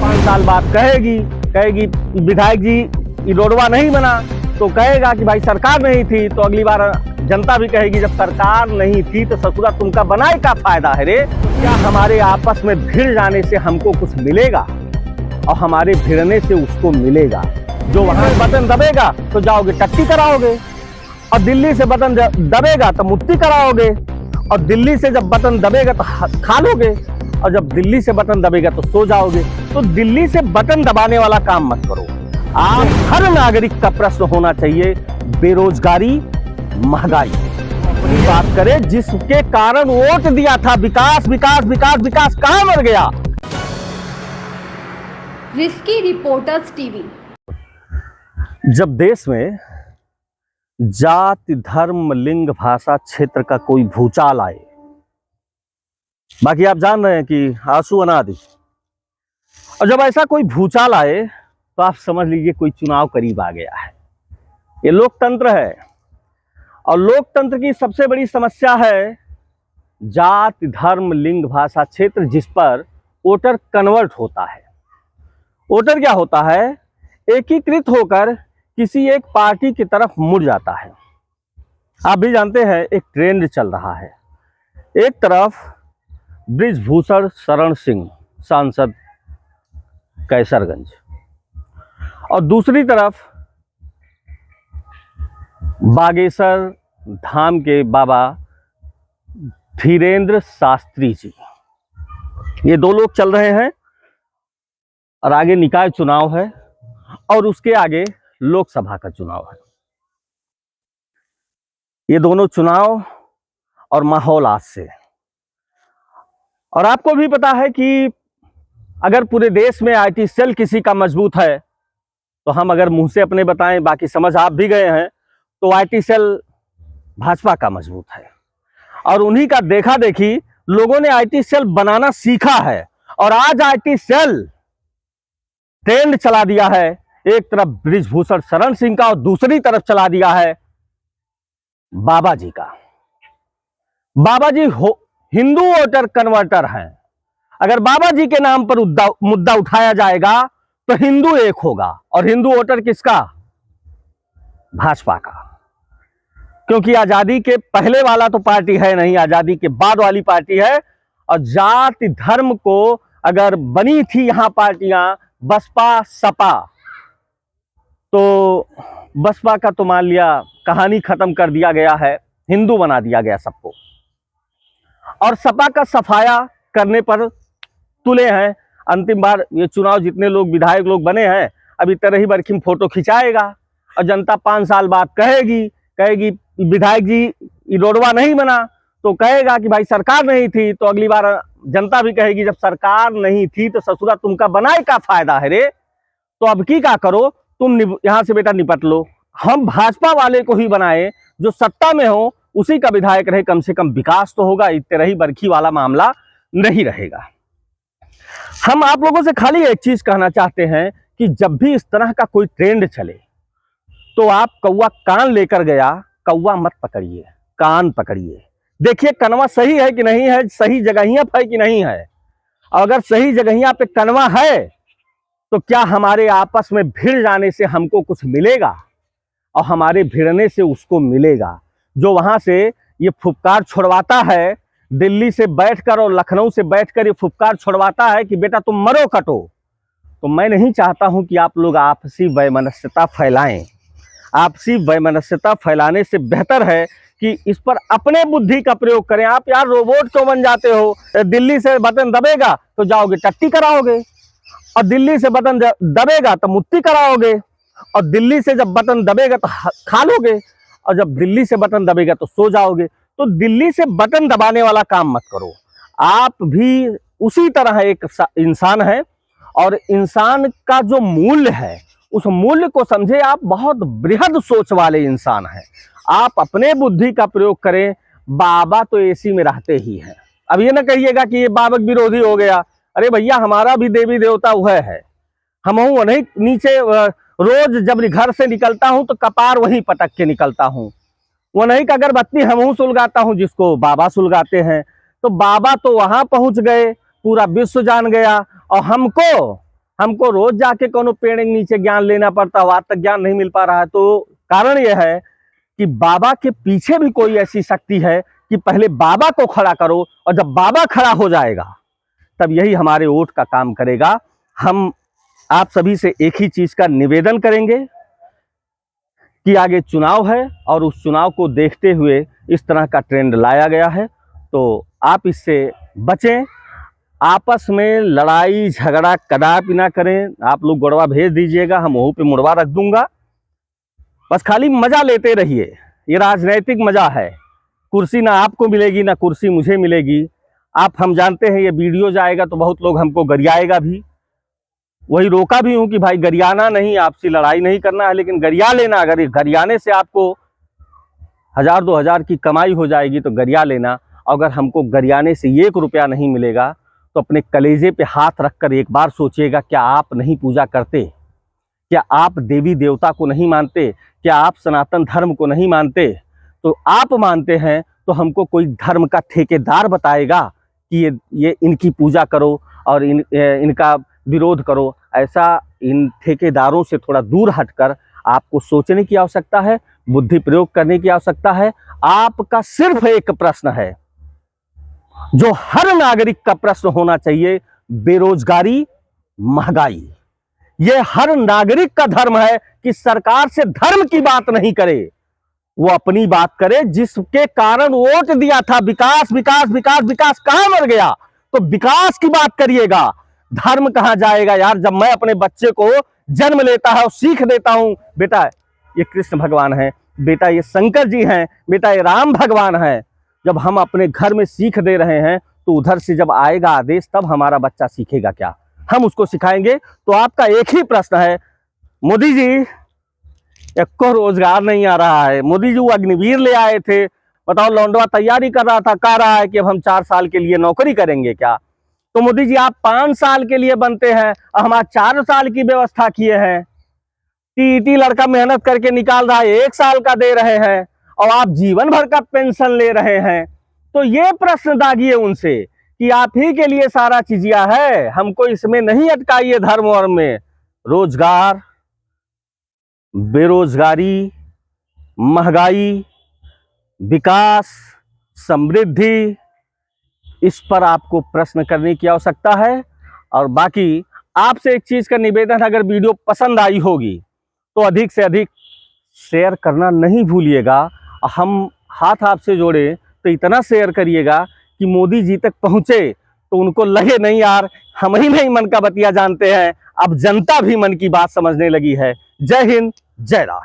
5 साल बाद कहेगी विधायक जी ये रोडवा नहीं बना, तो कहेगा कि भाई सरकार नहीं थी। तो अगली बार जनता भी कहेगी जब सरकार नहीं थी तो ससुरा तुमका बनाए का फायदा है रे। क्या हमारे आपस में भिड़ जाने से हमको कुछ मिलेगा और हमारे भिड़ने से उसको मिलेगा? जो वहां बटन दबेगा तो जाओगे टट्टी कराओगे, और दिल्ली से बटन दबेगा तो मुट्ठी कराओगे, और दिल्ली से जब बटन दबेगा तो खा लोगे, और जब दिल्ली से बटन दबेगा तो सो जाओगे। तो दिल्ली से बटन दबाने वाला काम मत करो। आप हर नागरिक का प्रश्न होना चाहिए बेरोजगारी, महंगाई। अपनी बात करें जिसके कारण वोट दिया था, विकास विकास विकास विकास कहां मर गया? Risky reporters TV. जब देश में जाति, धर्म, लिंग, भाषा, क्षेत्र का कोई भूचाल आए, बाकी आप जान रहे हैं कि आंसू अनादि, और जब ऐसा कोई भूचाल आए तो आप समझ लीजिए कोई चुनाव करीब आ गया है। ये लोकतंत्र है, और लोकतंत्र की सबसे बड़ी समस्या है जाति, धर्म, लिंग, भाषा, क्षेत्र, जिस पर वोटर कन्वर्ट होता है। वोटर क्या होता है? एकीकृत होकर किसी एक पार्टी की तरफ मुड़ जाता है। आप भी जानते हैं एक ट्रेंड चल रहा है। एक तरफ बृजभूषण शरण सिंह सांसद कैसरगंज, और दूसरी तरफ बागेश्वर धाम के बाबा धीरेन्द्र शास्त्री जी, ये दो लोग चल रहे हैं। और आगे निकाय चुनाव है, और उसके आगे लोकसभा का चुनाव है। ये दोनों चुनाव और माहौल आज से, और आपको भी पता है कि अगर पूरे देश में आईटी सेल किसी का मजबूत है, तो हम अगर मुंह से अपने बताएं, बाकी समझ आप भी गए हैं, तो आईटी सेल भाजपा का मजबूत है। और उन्हीं का देखा देखी लोगों ने आईटी सेल बनाना सीखा है, और आज आईटी सेल ट्रेंड चला दिया है। एक तरफ बृजभूषण शरण सिंह का और दूसरी तरफ चला दिया है बाबा जी का। बाबा जी हिंदू वोटर कन्वर्टर हैं। अगर बाबा जी के नाम पर मुद्दा उठाया जाएगा तो हिंदू एक होगा, और हिंदू वोटर किसका? भाजपा का। क्योंकि आजादी के पहले वाला तो पार्टी है नहीं, आजादी के बाद वाली पार्टी है। और जाति धर्म को अगर बनी थी यहां पार्टियां बसपा सपा, तो बसपा का तो मान लिया कहानी खत्म कर दिया गया है, हिंदू बना दिया गया सबको। और सपा का सफाया करने पर तुले हैं। अंतिम बार ये चुनाव जितने लोग विधायक लोग बने हैं, अभी तरही बरखिम फोटो खिंचाएगा, और जनता 5 साल बाद कहेगी विधायक जी ये रोडवा नहीं बना, तो कहेगा कि भाई सरकार नहीं थी। तो अगली बार जनता भी कहेगी जब सरकार नहीं थी तो ससुरा तुमका बनाए का फायदा है रे। तो अब की का करो, तुम यहां से बेटा निपट लो। हम भाजपा वाले को ही बनाए, जो सत्ता में हो उसी का विधायक रहे, कम से कम विकास तो होगा, इतरही बरखी वाला मामला नहीं रहेगा। हम आप लोगों से खाली एक चीज कहना चाहते हैं कि जब भी इस तरह का कोई ट्रेंड चले तो आप कौवा कान लेकर गया, कौवा मत पकड़िए, कान पकड़िए। देखिए कनवा सही है कि नहीं है, सही जगहिया पे कि नहीं है। अगर सही जगहिया पे कनवा है तो क्या हमारे आपस में भिड़ जाने से हमको कुछ मिलेगा और हमारे भिड़ने से उसको मिलेगा? जो वहां से ये फुफकार छोड़वाता है, दिल्ली से बैठकर और लखनऊ से बैठकर ये फुफकार छोड़वाता है कि बेटा तुम मरो कटो, तो मैं नहीं चाहता हूं कि आप लोग आपसी वैमनस्यता फैलाएं। आपसी वैमनस्यता फैलाने से बेहतर है कि इस पर अपने बुद्धि का प्रयोग करें। आप यार रोबोट क्यों बन जाते हो? दिल्ली से बटन दबेगा तो जाओगे टट्टी कराओगे, और दिल्ली से बटन दबेगा तो मुट्ठी कराओगे, और दिल्ली से जब बटन दबेगा तो खा लोगे, और जब दिल्ली से बटन दबेगा तो सो जाओगे। तो दिल्ली से बटन दबाने वाला काम मत करो। आप भी उसी तरह एक इंसान है, और इंसान का जो मूल्य है उस मूल्य को समझे। आप बहुत बृहद सोच वाले इंसान हैं। आप अपने बुद्धि का प्रयोग करें। बाबा तो एसी में रहते ही हैं। अब ये ना कहिएगा कि ये बाबा विरोधी हो गया। अरे भैया हमारा भी देवी देवता वह है, हम वहीं नीचे रोज जब घर से निकलता हूं तो कपार वहीं पटक के निकलता हूं। वो नहीं कि अगरबत्ती हम सुलगाता हूं जिसको बाबा सुलगाते हैं। तो बाबा तो वहां पहुंच गए, पूरा विश्व जान गया, और हमको हमको रोज जाके कोनो पेड़ के नीचे ज्ञान लेना पड़ता है, आज तक ज्ञान नहीं मिल पा रहा है। तो कारण यह है कि बाबा के पीछे भी कोई ऐसी शक्ति है कि पहले बाबा को खड़ा करो, और जब बाबा खड़ा हो जाएगा तब यही हमारे वोट का काम करेगा। हम आप सभी से एक ही चीज का निवेदन करेंगे कि आगे चुनाव है और उस चुनाव को देखते हुए इस तरह का ट्रेंड लाया गया है, तो आप इससे बचें। आपस में लड़ाई झगड़ा कदापि ना करें। आप लोग गोड़वा भेज दीजिएगा, हम वहीं पे मुड़वा रख दूंगा। बस खाली मजा लेते रहिए, ये राजनीतिक मजा है। कुर्सी ना आपको मिलेगी ना कुर्सी मुझे मिलेगी। हम जानते हैं ये वीडियो जाएगा तो बहुत लोग हमको गरियाएगा भी। वही रोका भी हूं कि भाई गरियाना नहीं, आपसी लड़ाई नहीं करना है, लेकिन गरिया लेना। अगर गरियाने से आपको 1000-2000 की कमाई हो जाएगी तो गरिया लेना। अगर हमको गरियाने से 1 रुपया नहीं मिलेगा तो अपने कलेजे पे हाथ रखकर एक बार सोचिएगा, क्या आप नहीं पूजा करते? क्या आप देवी देवता को नहीं मानते? क्या आप सनातन धर्म को नहीं मानते? तो आप मानते हैं तो हमको कोई धर्म का ठेकेदार बताएगा कि ये इनकी पूजा करो और इनका विरोध करो। ऐसा इन ठेकेदारों से थोड़ा दूर हटकर आपको सोचने की आवश्यकता है, बुद्धि प्रयोग करने की आवश्यकता है। आपका सिर्फ एक प्रश्न है जो हर नागरिक का प्रश्न होना चाहिए, बेरोजगारी, महंगाई। ये हर नागरिक का धर्म है कि सरकार से धर्म की बात नहीं करे, वो अपनी बात करे जिसके कारण वोट दिया था। विकास विकास विकास विकास कहां मर गया? तो विकास की बात करिएगा, धर्म कहां जाएगा यार? जब मैं अपने बच्चे को जन्म लेता है और सीख देता हूं, बेटा ये कृष्ण भगवान है, बेटा ये शंकर जी हैं, बेटा ये राम भगवान है। जब हम अपने घर में सीख दे रहे हैं तो उधर से जब आएगा आदेश तब हमारा बच्चा सीखेगा क्या? हम उसको सिखाएंगे। तो आपका एक ही प्रश्न है, मोदी जी एक को रोजगार नहीं आ रहा है। मोदी जी वो अग्निवीर ले आए थे, बताओ लौंडवा तैयारी कर रहा था, कह रहा है कि अब हम 4 साल के लिए नौकरी करेंगे क्या? तो मोदी जी आप 5 साल के लिए बनते हैं, हमारा 4 साल की व्यवस्था किए हैं। टीटी लड़का मेहनत करके निकाल रहा है, 1 साल का दे रहे हैं और आप जीवन भर का पेंशन ले रहे हैं। तो ये प्रश्न दागिए उनसे कि आप ही के लिए सारा चीजिया है, हमको इसमें नहीं अटकाइए धर्म वर्म में। रोजगार, बेरोजगारी, महंगाई, विकास, समृद्धि, इस पर आपको प्रश्न करने की आवश्यकता है। और बाकी आपसे एक चीज का निवेदन, अगर वीडियो पसंद आई होगी तो अधिक से अधिक शेयर करना नहीं भूलिएगा। हम हाथ आपसे जोड़े तो इतना शेयर करिएगा कि मोदी जी तक पहुंचे तो उनको लगे नहीं यार हम ही नहीं मन का बतिया जानते हैं, अब जनता भी मन की बात समझने लगी है। जय हिंद, जय राष्ट्र।